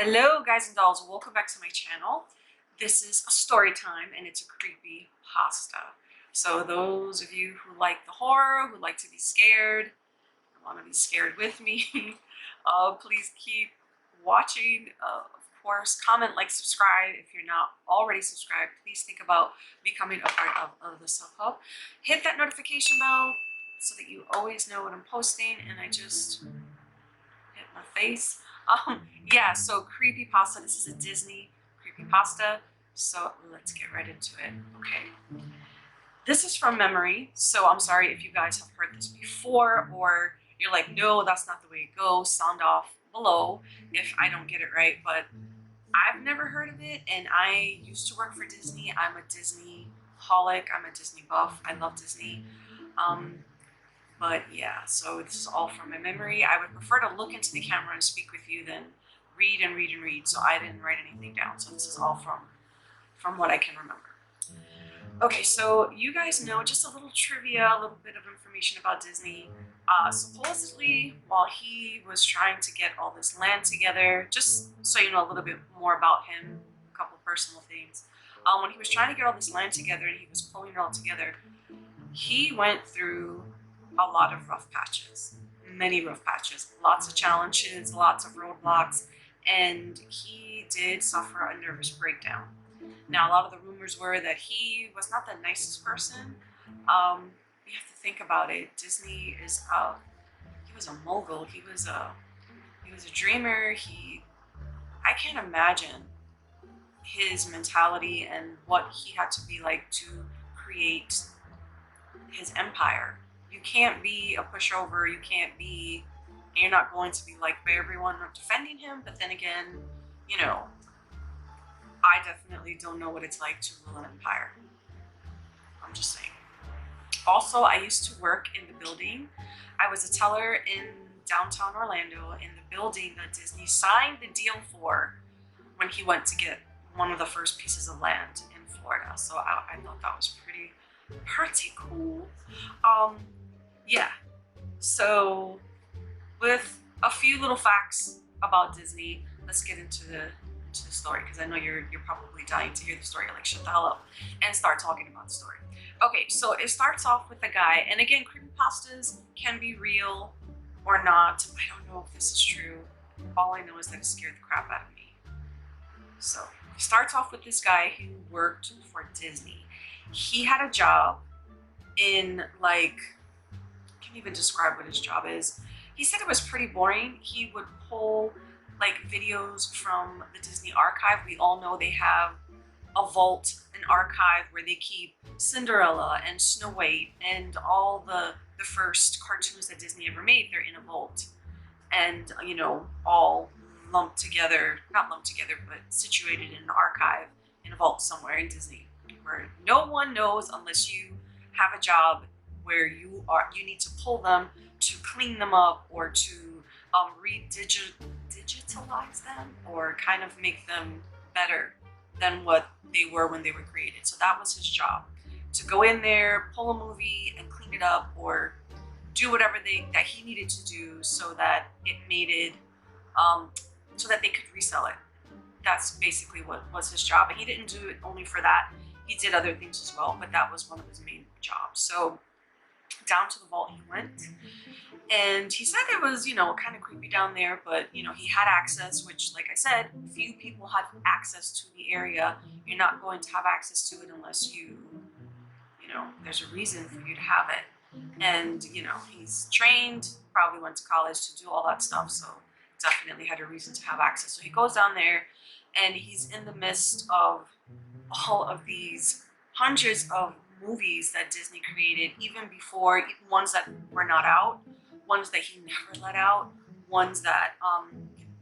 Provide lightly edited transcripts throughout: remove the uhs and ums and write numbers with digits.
Hello guys and dolls, welcome back to my channel. This is a story time and it's a creepy pasta. So those of you who like the horror, who like to be scared, and want to be scared with me, please keep watching. Of course, comment, like, subscribe. If you're not already subscribed, please think about becoming a part of the sub-hub. Hit that notification bell so that you always know when I'm posting. And I just hit my face. Yeah, so creepypasta. This is a Disney creepypasta. So let's get right into it. Okay. This is from memory, so I'm sorry if you guys have heard this before or you're like, no, that's not the way it goes. Sound off below if I don't get it right, but I've never heard of it, and I used to work for Disney. I'm a Disney holic. I'm a Disney buff. I love Disney. But yeah, so this is all from my memory. I would prefer to look into the camera and speak with you than read and read and read. So I didn't write anything down. So this is all from what I can remember. Okay, so you guys know just a little trivia, a little bit of information about Disney. Supposedly, while he was trying to get all this land together, just so you know a little bit more about him, a couple personal things. When he was trying to get all this land together and he was pulling it all together, he went through a lot of rough patches, many rough patches, lots of challenges, lots of roadblocks, and he did suffer a nervous breakdown. Now, a lot of the rumors were that he was not the nicest person. You have to think about it. Disney is he was a mogul. He was a dreamer. I can't imagine his mentality and what he had to be like to create his empire. You can't be a pushover. You can't be, and you're not going to be liked by everyone defending him. But then again, you know, I definitely don't know what it's like to rule an empire. I'm just saying. Also, I used to work in the building. I was a teller in downtown Orlando in the building that Disney signed the deal for when he went to get one of the first pieces of land in Florida. So I thought that was pretty cool. Yeah. So with a few little facts about Disney, let's get into the story, because I know you're probably dying to hear the story. Like, shut the hell up and start talking about the story. Okay, so it starts off with a guy, and again, creepypastas can be real or not. I don't know if this is true. All I know is that it scared the crap out of me. So it starts off with this guy who worked for Disney. He had a job in, like, I can't even describe what his job is. He said it was pretty boring. He would pull like videos from the Disney archive. We all know they have a vault, an archive where they keep Cinderella and Snow White and all the first cartoons that Disney ever made. They're in a vault, and you know, all lumped together, not lumped together, but situated in an archive in a vault somewhere in Disney, where no one knows unless you have a job where you need to pull them, to clean them up, or to digitalize them, or kind of make them better than what they were when they were created. So that was his job, to go in there, pull a movie and clean it up, or do whatever that he needed to do so that it made it, so that they could resell it. That's basically what was his job. And he didn't do it only for that. He did other things as well, but that was one of his main jobs. So down to the vault he went. And he said it was, you know, kind of creepy down there, but, you know, he had access, which, like I said, few people have access to the area. You're not going to have access to it unless you know, there's a reason for you to have it. And, you know, he's trained, probably went to college to do all that stuff, so definitely had a reason to have access. So he goes down there, and he's in the midst of all of these hundreds of movies that Disney created, even before, ones that were not out, ones that he never let out, ones that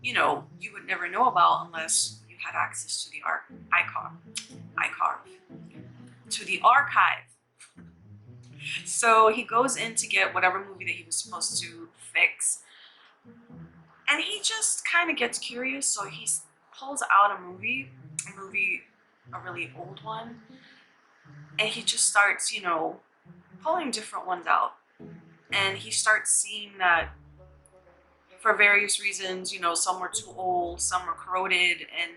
you know, you would never know about unless you had access to the archive. So he goes in to get whatever movie that he was supposed to fix, and he just kind of gets curious. So he pulls out a movie, a really old one, and he just starts, you know, pulling different ones out. And he starts seeing that for various reasons. You know, some were too old, some were corroded, and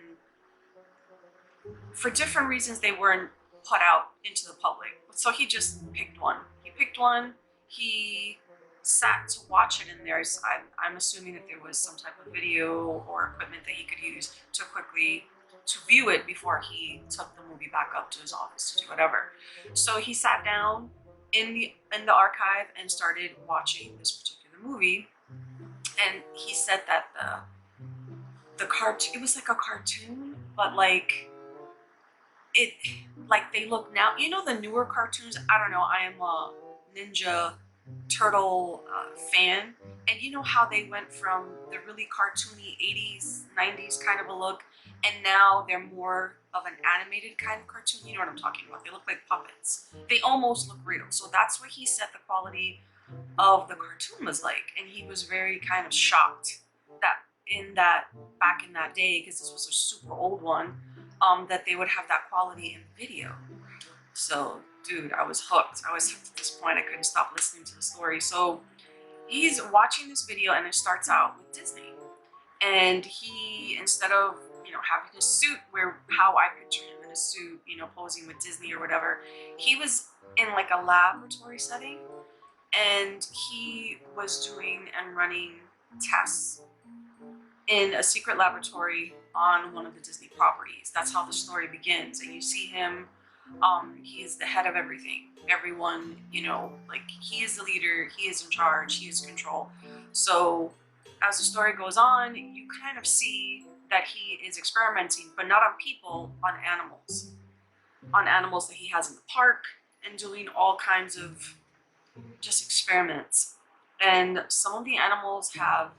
for different reasons they weren't put out into the public. So he just picked one. He picked one. He sat to watch it, and I'm assuming that there was some type of video or equipment that he could use to quickly to view it before he took the movie back up to his office to do whatever. So he sat down in the archive and started watching this particular movie, and he said that the cartoon, it was like a cartoon, but it like they look now, you know, the newer cartoons. I don't know, I am a Ninja Turtle fan, and you know how they went from the really cartoony 80s 90s kind of a look, and now they're more of an animated kind of cartoon. You know what I'm talking about? They look like puppets, they almost look real. So that's what he said the quality of the cartoon was like, and he was very kind of shocked that in that back in that day, because this was a super old one, that they would have that quality in video. So, dude, I was hooked. I was hooked at this point. I couldn't stop listening to the story. So he's watching this video, and it starts out with Disney. And he, instead of, you know, having his suit where how I picture him in a suit, you know, posing with Disney or whatever, he was in like a laboratory setting, and he was doing and running tests in a secret laboratory on one of the Disney properties. That's how the story begins. And you see him, he is the head of everything. Everyone, you know, like he is the leader, he is in charge, he is in control. So as the story goes on, you kind of see that he is experimenting, but not on people, on animals. On animals that he has in the park, and doing all kinds of just experiments. And some of the animals have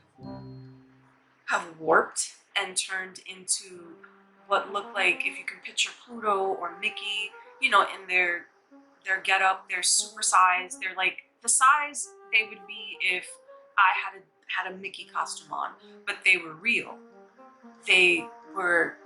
warped and turned into what look like, if you can picture Pluto or Mickey, you know, in their getup. They're super sized. They're like the size they would be if I had a Mickey costume on, but they were real. They were,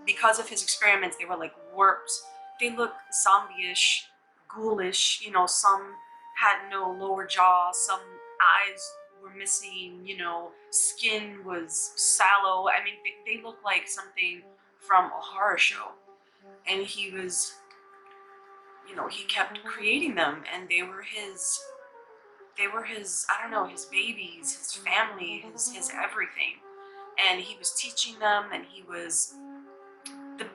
because of his experiments, they were like warped. They look zombie-ish, ghoulish. You know, some had no lower jaw, some eyes were missing, you know, skin was sallow. I mean, they look like something from a horror show. And he was, you know, he kept creating them, and they were his, I don't know, his babies, his family, his everything. And he was teaching them, and he was,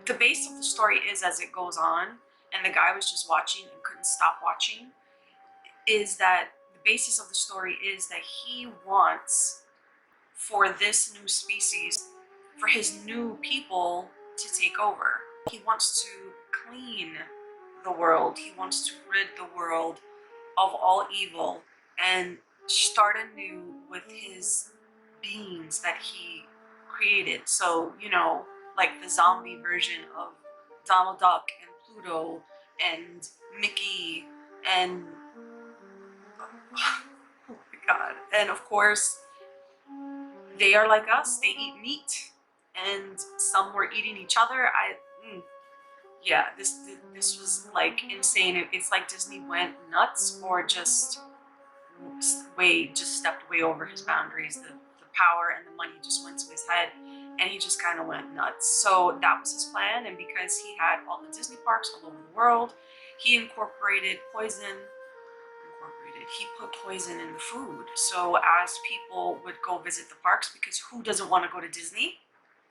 the base of the story is, as it goes on, and the guy was just watching and couldn't stop watching, is that the basis of the story is that he wants for this new species, for his new people to take over. He wants to clean the world. He wants to rid the world of all evil and start anew with his beings that he created. So, you know, like the zombie version of Donald Duck and Pluto and Mickey and oh my god. And of course, they are like us. They eat meat, and some were eating each other. Yeah, this was like insane. It's like Disney went nuts, or just stepped way over his boundaries. The power and the money just went to his head, and he just kind of went nuts. So that was his plan, and because he had all the Disney parks all over the world, he incorporated poison. He put poison in the food. So as people would go visit the parks, because who doesn't want to go to Disney?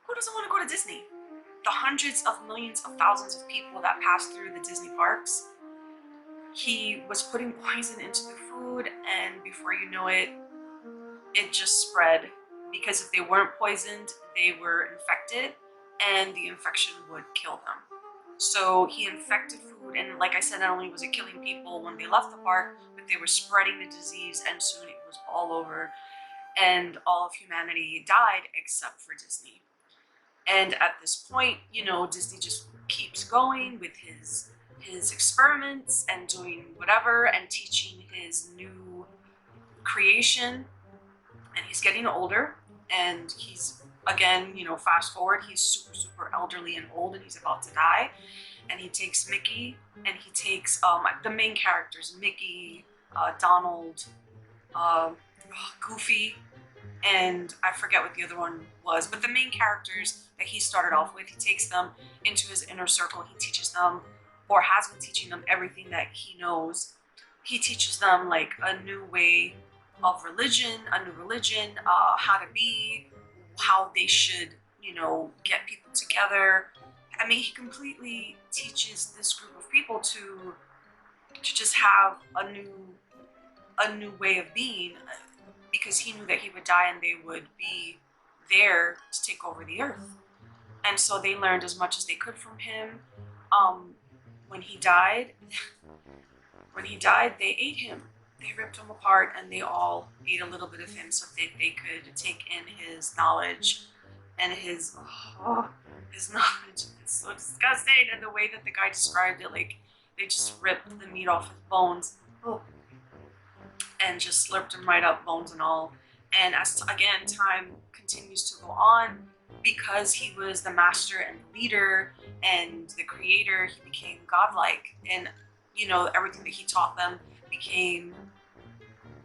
Who doesn't want to go to Disney? The hundreds of millions of thousands of people that pass through the Disney parks, he was putting poison into the food, and before you know it, it just spread. Because if they weren't poisoned, they were infected, and the infection would kill them. So he infected food, and like I said, not only was it killing people when they left the park, but they were spreading the disease, and soon it was all over, and all of humanity died except for Disney. And at this point, you know, Disney just keeps going with his experiments and doing whatever and teaching his new creation. And he's getting older, and he's, again, you know, fast forward, he's super elderly and old, and he's about to die. And he takes Mickey, and he takes the main characters, Mickey, Donald, Goofy, and I forget what the other one was, but the main characters that he started off with, he takes them into his inner circle. He teaches them, or has been teaching them, everything that he knows. He teaches them like a new way of religion, a new religion, how to be, how they should, you know, get people together. I mean, he completely teaches this group of people to just have a new way of being, because he knew that he would die and they would be there to take over the earth. And so they learned as much as they could from him. Um, when he died, they ate him. They ripped him apart and they all ate a little bit of him so that they could take in his knowledge and his knowledge. It's so disgusting. And the way that the guy described it, like they just ripped the meat off his bones. Oh, and just slurped him right up, bones and all. And as again, time continues to go on, because he was the master and the leader and the creator, he became godlike, and you know, everything that he taught them became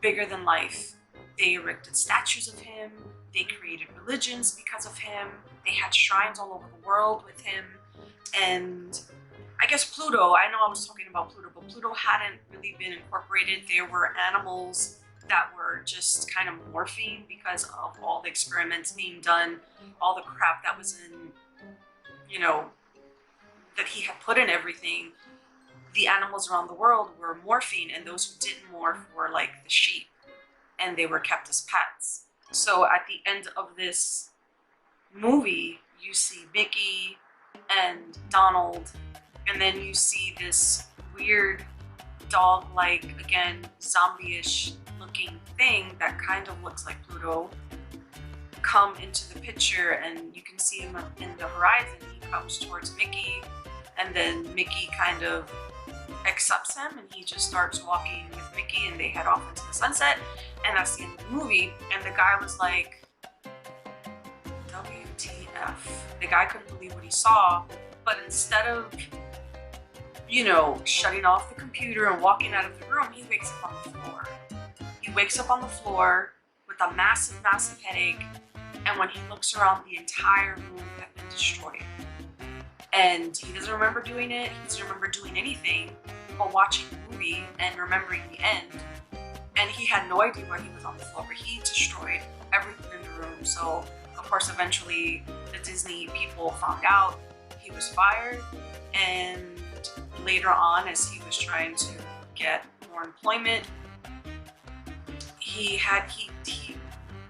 bigger than life. They erected statues of him, they created religions because of him, they had shrines all over the world with him. And I guess Pluto, I know I was talking about Pluto, but Pluto hadn't really been incorporated. There were animals that were just kind of morphing because of all the experiments being done, all the crap that was in, you know, that he had put in everything. The animals around the world were morphing, and those who didn't morph were like the sheep, and they were kept as pets. So at the end of this movie, you see Mickey and Donald, and then you see this weird dog-like, again, zombie-ish looking thing that kind of looks like Pluto come into the picture, and you can see him in the horizon. He comes towards Mickey, and then Mickey kind of accepts him, and he just starts walking with Mickey, and they head off into the sunset. And that's the end of the movie. And the guy was like, WTF. The guy couldn't believe what he saw, but instead of, you know, shutting off the computer and walking out of the room, he wakes up on the floor. He wakes up on the floor with a massive, massive headache, and when he looks around, the entire room had been destroyed. And he doesn't remember doing it, he doesn't remember doing anything but watching the movie and remembering the end. And he had no idea why he was on the floor, but he destroyed everything in the room. So, of course, eventually the Disney people found out. He was fired, and later on, as he was trying to get more employment,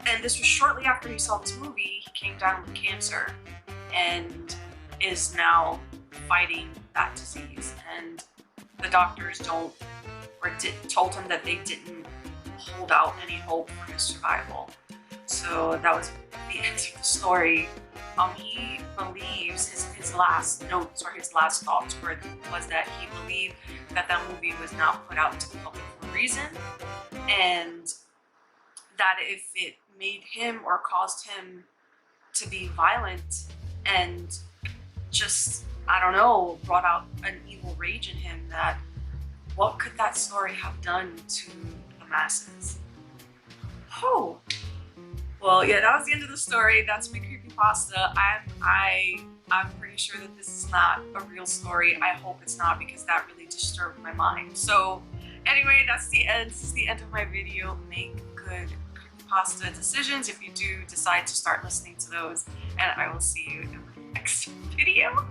and this was shortly after he saw this movie, he came down with cancer and is now fighting that disease. And the doctors told him that they didn't hold out any hope for his survival. So that was the end of the story. He believes his last notes or his last thoughts was that he believed that that movie was not put out to the public for a reason, and that if it made him or caused him to be violent and just, I don't know, brought out an evil rage in him, that what could that story have done to the masses? Oh, well, yeah, that was the end of the story. That's my creepypasta. I'm pretty sure that this is not a real story. I hope it's not, because that really disturbed my mind. So anyway, that's the end. This is the end of my video. Make good creepypasta decisions if you do decide to start listening to those, and I will see you in my next video.